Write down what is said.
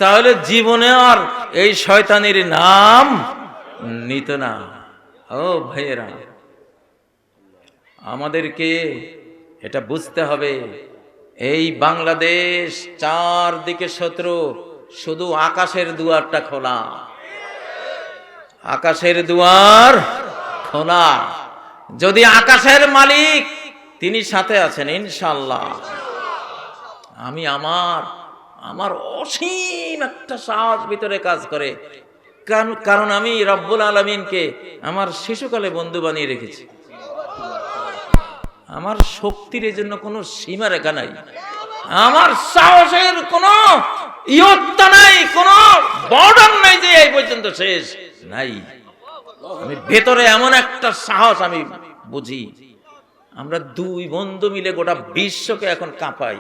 তাহলে জীবনে আর এই শয়তানির নাম নিত না। ও ভাইয়েরা, আমাদেরকে এটা বুঝতে হবে, এই বাংলাদেশ চারদিকে শত্রু, শুধু আকাশের দুয়ারটা খোলা, আকাশের দুয়ার খোলা। যদি আকাশের মালিক তিনি সাথে আছেন ইনশাআল্লাহ, আমি আমার অসীম একটা সাহস ভিতরে কাজ করে, কারণ আমি রব্বুল আলামিনকে আমার শিশুকালে বন্ধু বানিয়ে রেখেছি। আমার শক্তির এই জন্য কোনো সীমা রেখা নাই, আমার সাহসের কোনো ইয়ত্তা নাই, কোনো বর্ডার নাই যে এই পর্যন্ত শেষ নাই। আমি ভেতরে এমন একটা সাহস আমি বুঝি, আমরা দুই বন্ধু মিলে গোটা বিশ্বকে এখন কাঁপাই।